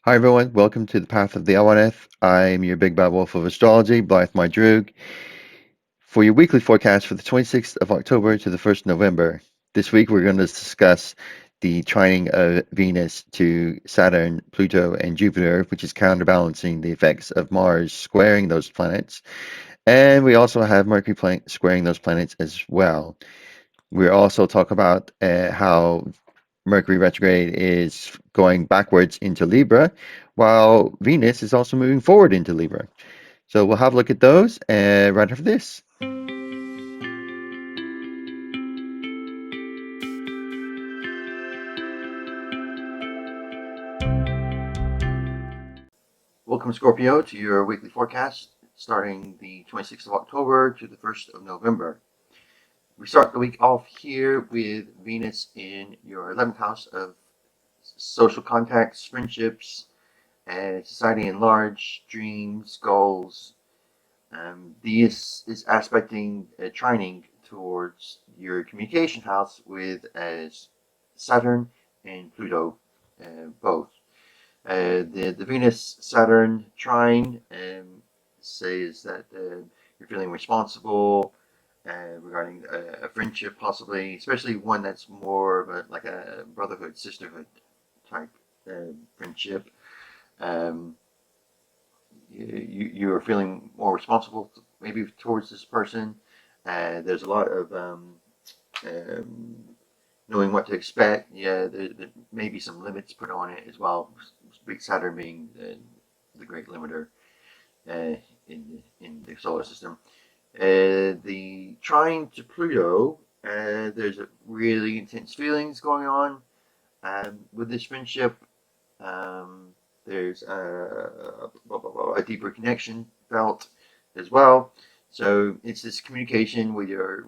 Hi everyone, welcome to the Path of the Awenydd. I'm your big bad wolf of astrology, Blythe My Droog, for your weekly forecast for the 26th of October to the 1st of November. This week we're going to discuss the trining of Venus to Saturn, Pluto, and Jupiter, which is counterbalancing the effects of Mars squaring those planets. And we also have Mercury squaring those planets as well. We'll also talk about how Mercury retrograde is going backwards into Libra, while Venus is also moving forward into Libra. So we'll have a look at those right after this. Welcome, Scorpio, to your weekly forecast starting the 26th of October to the 1st of November. We start the week off here with Venus in your 11th house of social contacts, friendships, and society in large, dreams, goals. This is aspecting trining towards your communication house with Saturn and Pluto, both. The Venus Saturn trine says that you're feeling responsible regarding a friendship, possibly, especially one that's more of like a brotherhood, sisterhood type friendship. Um, you are feeling more responsible, maybe towards this person. There's a lot of um, knowing what to expect. Yeah, there may be some limits put on it as well. Big Saturn being the great limiter in the solar system. The trine to Pluto, there's a really intense feelings going on with this friendship. Um, there's a deeper connection felt as well. So it's this communication with your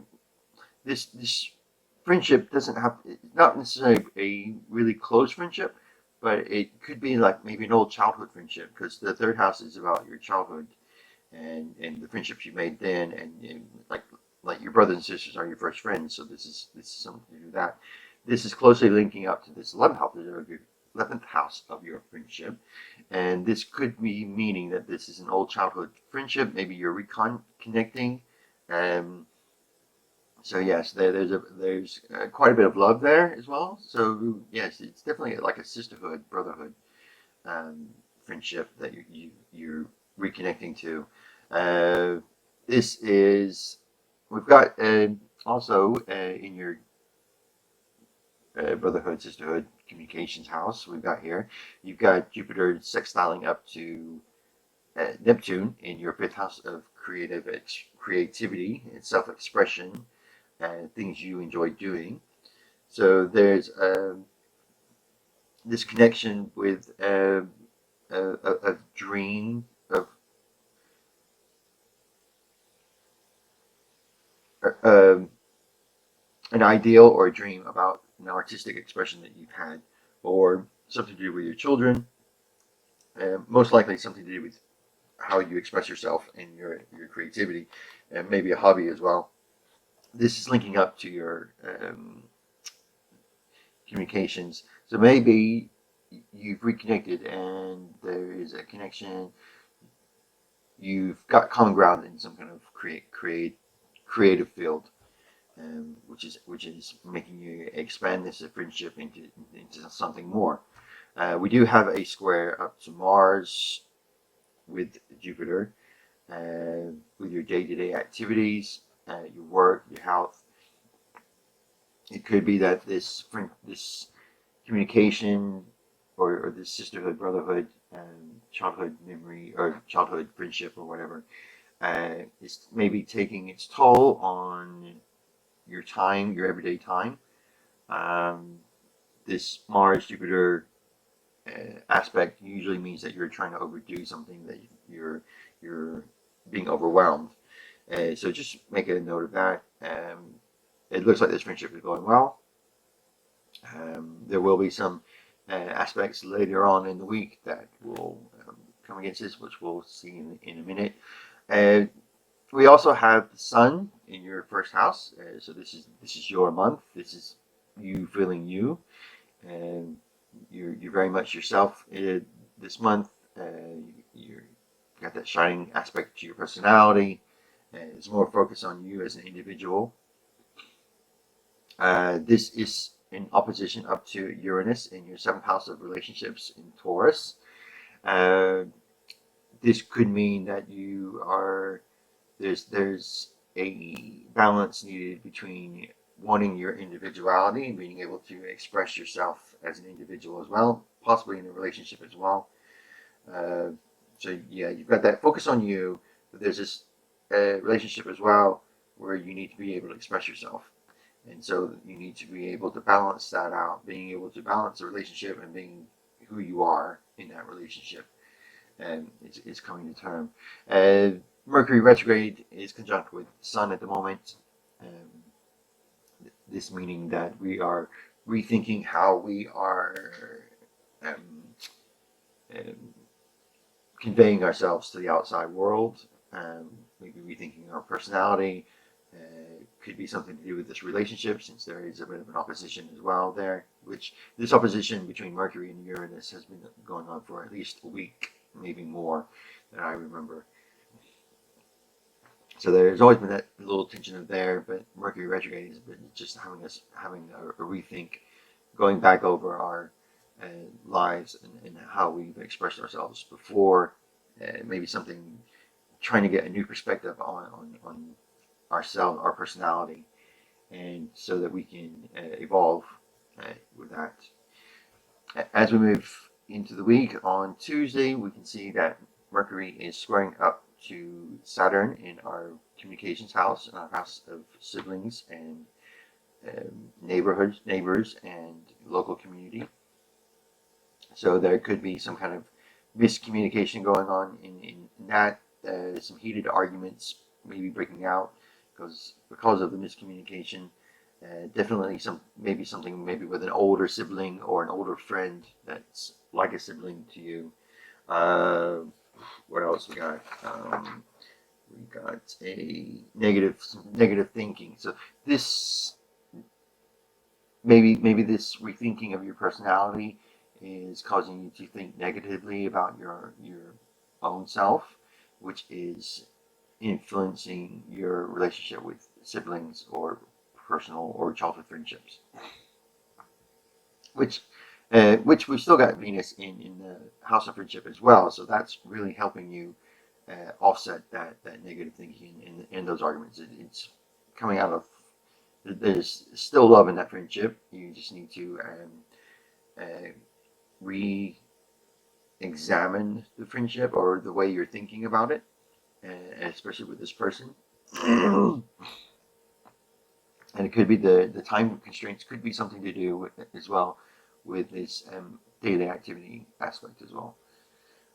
this friendship doesn't have, not necessarily a really close friendship, but it could be like maybe an old childhood friendship, because the third house is about your childhood and the friendships you made then, and like your brothers and sisters are your first friends. So this is something to do with that. This is closely linking up to this 11th house of your friendship, and this could be meaning that this is an old childhood friendship. Maybe you're reconnecting. Um, so yes, there's quite a bit of love there as well. So yes, it's definitely like a sisterhood, brotherhood, um, friendship that you're reconnecting to. Uh, this is we've got also in your brotherhood, sisterhood, communications house. We've got here. You've got Jupiter sextiling up to Neptune in your fifth house of creativity and self-expression and things you enjoy doing. So there's this connection with a dream of uh, an ideal or a dream about an artistic expression that you've had, or something to do with your children, most likely something to do with how you express yourself and your creativity, and maybe a hobby as well. This is linking up to your communications. So maybe you've reconnected and there is a connection. You've got common ground in some kind of creative field, which is making you expand this friendship into something more. We do have a square up to Mars with Jupiter, with your day-to-day activities, your work, your health. It could be that this communication or this sisterhood, brotherhood, childhood memory or childhood friendship or whatever is maybe taking its toll on your time, your everyday time. Um, this Mars Jupiter aspect usually means that you're trying to overdo something, that you're being overwhelmed. So just make a note of that. It looks like this friendship is going well. There will be some aspects later on in the week that will come against this, which we'll see in a minute. Uh, we also have the Sun in your first house, so this is your month. This is you feeling you, and you're very much yourself. this month. You've got that shining aspect to your personality. It's more focused on you as an individual. This is in opposition up to Uranus in your seventh house of relationships in Taurus. Uh, this could mean that you are there's a balance needed between wanting your individuality and being able to express yourself as an individual as well, possibly in a relationship as well. Uh, so yeah, you've got that focus on you, but there's this relationship as well where you need to be able to express yourself. And so you need to be able to balance that out, being able to balance the relationship and being who you are in that relationship. And it's coming to term. Mercury retrograde is conjunct with Sun at the moment. Um, this meaning that we are rethinking how we are um, um, conveying ourselves to the outside world. Maybe rethinking our personality. Could be something to do with this relationship, since there is a bit of an opposition as well there. Which this opposition between Mercury and Uranus has been going on for at least a week, maybe more than I remember. So there's always been that little tension of there, but Mercury retrograde has been just having us having a rethink, going back over our uh, lives and how we've expressed ourselves before. Maybe something trying to get a new perspective on ourselves, our personality, and so that we can evolve with that. As we move into the week, on Tuesday, we can see that Mercury is squaring up to Saturn in our communications house, in our house of siblings and neighbors, and local community. So there could be some kind of miscommunication going on in that. Some heated arguments maybe breaking out because of the miscommunication. Definitely maybe something with an older sibling or an older friend that's like a sibling to you. Uh, what else we got? We got some negative thinking. So this maybe this rethinking of your personality is causing you to think negatively about your own self, which is influencing your relationship with siblings or personal or childhood friendships. Which we still got Venus in the house of friendship as well, so that's really helping you offset that negative thinking and those arguments. It's coming out of there's still love in that friendship. You just need to uh, re-examine the friendship or the way you're thinking about it, especially with this person. And it could be the time constraints could be something to do with it as well, with this daily activity aspect as well.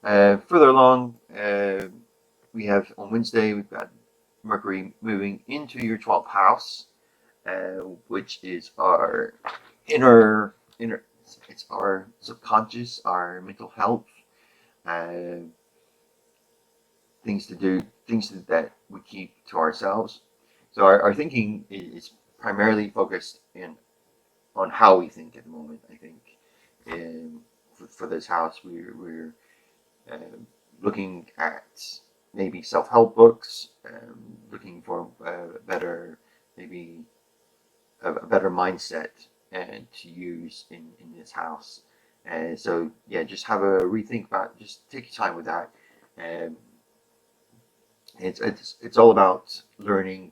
Further along, we have on Wednesday we've got Mercury moving into your 12th house, which is our inner. It's our subconscious, our mental health, uh, things to do, that we keep to ourselves. So our thinking is primarily focused on how we think at the moment. I think for this house, we're uh, looking at maybe self-help books, looking for maybe a better mindset to use in this house. And so yeah, just have a rethink about. Just take your time with that. Um, it's all about learning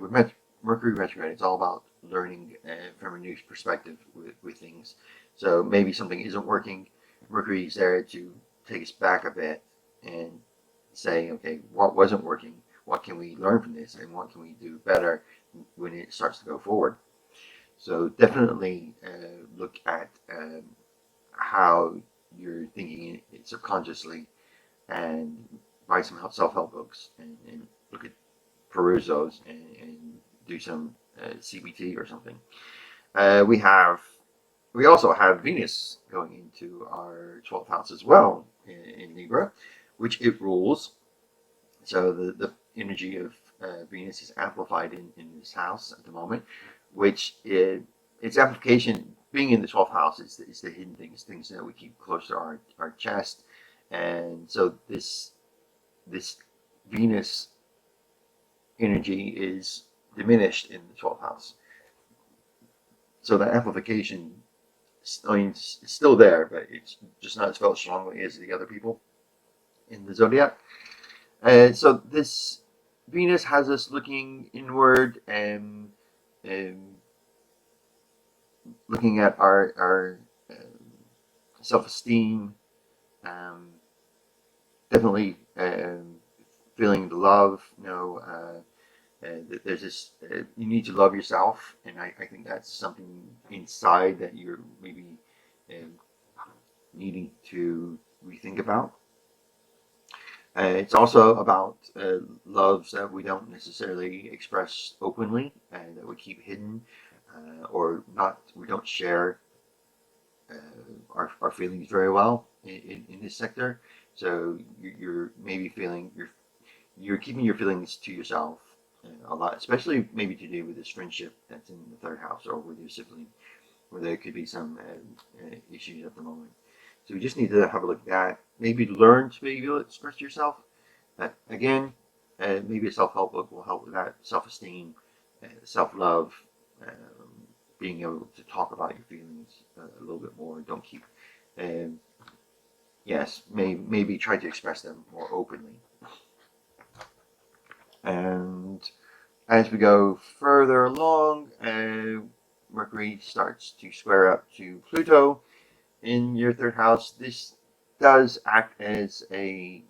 with Mercury retrograde. It's all about learning from a new perspective with things. So maybe something isn't working. Mercury's there to take us back a bit and say, okay, what wasn't working? What can we learn from this, and what can we do better when it starts to go forward? So definitely look at how you're thinking it subconsciously, and buy some self-help books and look at peruse those and do some CBT or something. We also have Venus going into our 12th house as well in Libra, which it rules. So the energy of Venus is amplified in this house at the moment, which its amplification being in the 12th house is the hidden things, things that we keep close to our chest. And so this Venus energy is diminished in the 12th house. So that amplification, I mean, it's still there, but it's just not as felt strongly as the other people in the zodiac. And so this Venus has us looking inward and looking at our self-esteem, um, definitely feeling the love. There's this. You need to love yourself, and I think that's something inside that you're maybe um, needing to rethink about. It's also about loves that we don't necessarily express openly and that we keep hidden, or not. We don't share our feelings very well in this sector. So you're maybe feeling you're keeping your feelings to yourself a lot, especially maybe to do with this friendship that's in the third house or with your sibling, where there could be some issues at the moment. So we just need to have a look at that. Maybe learn to be able to express yourself. Again, maybe a self-help book will help with that. Self-esteem, self-love, being able to talk about your feelings a little bit more. Don't keep, yes, maybe try to express them more openly. And as we go further along, Mercury starts to square up to Pluto in your third house. This does act as a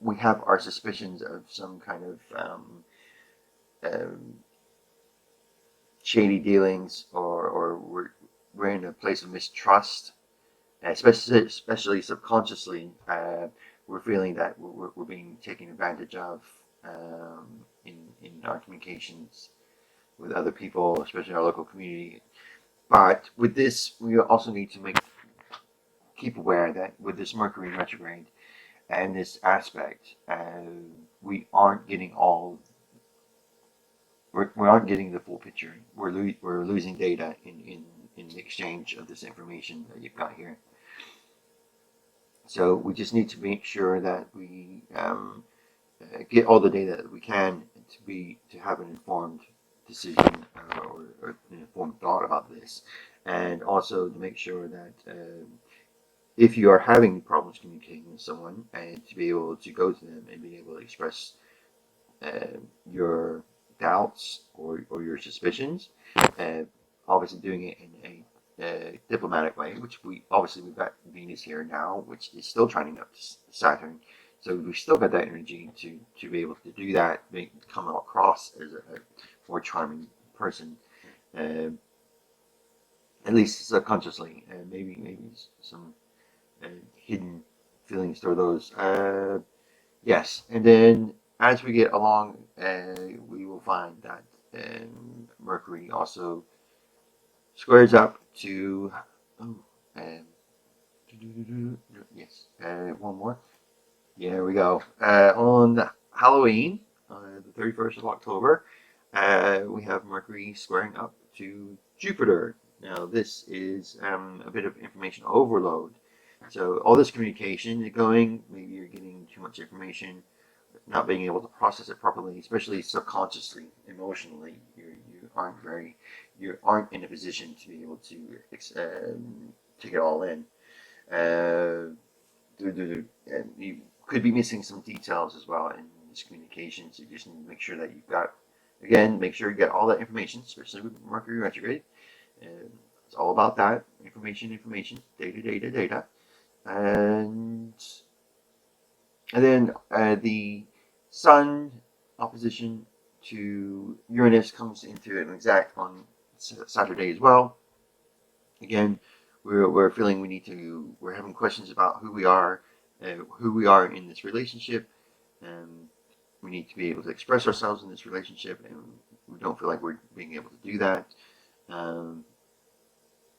we have our suspicions of some kind of um, shady dealings, or we're in a place of mistrust, especially subconsciously. We're feeling that we're being taken advantage of in our communications with other people, especially our local community. But with this, we also need to keep aware that with this Mercury retrograde and this aspect, we aren't getting we aren't getting the full picture. We're losing data in the exchange of this information that you've got here. So we just need to make sure that we get all the data that we can to have an informed decision or an informed thought about this, and also to make sure that if you are having problems communicating with someone, and to be able to go to them and be able to express your doubts or your suspicions, obviously doing it in a diplomatic way, which we've got Venus here now, which is still trining up to Saturn. So we've still got that energy to be able to do that, come across as a more charming person, at least subconsciously, and maybe some hidden feelings toward those. Yes, and then as we get along, we will find that Mercury also squares up to yes, one more. Yeah, there we go. On Halloween, the 31st of October, we have Mercury squaring up to Jupiter. Now, this is a bit of information overload. So, all this communication going, maybe you're getting too much information, not being able to process it properly, especially subconsciously, emotionally. You aren't in a position to be able to take it all in. And you could be missing some details as well in this communication. So you just need to make sure that make sure you get all that information, especially with Mercury retrograde. It's all about that information, data, and then the Sun opposition to Uranus comes into an exact on Saturday as well. Again, we're feeling we're having questions about who we are in this relationship, and we need to be able to express ourselves in this relationship, and we don't feel like we're being able to do that,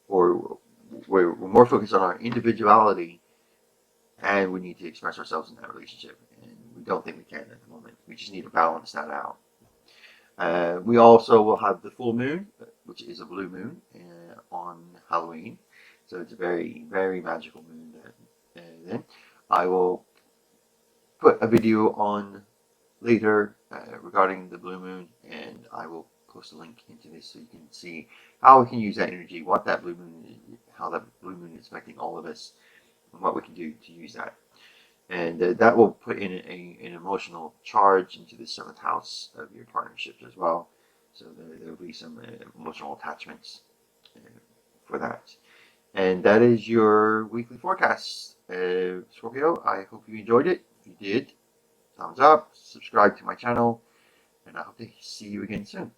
or we're more focused on our individuality, and we need to express ourselves in that relationship, and we don't think we can at the moment. We just need to balance that out. We also will have the full moon which is a blue moon on Halloween. So it's a very, very magical moon. Then I will put a video on later regarding the blue moon, and I will post a link into this so you can see how we can use that energy, what that blue moon, how that blue moon is affecting all of us, and what we can do to use that. And that will put in an emotional charge into the seventh house of your partnerships as well. So there will be some emotional attachments for that. And that is your weekly forecast. Scorpio, I hope you enjoyed it. If you did, thumbs up, subscribe to my channel, and I hope to see you again soon.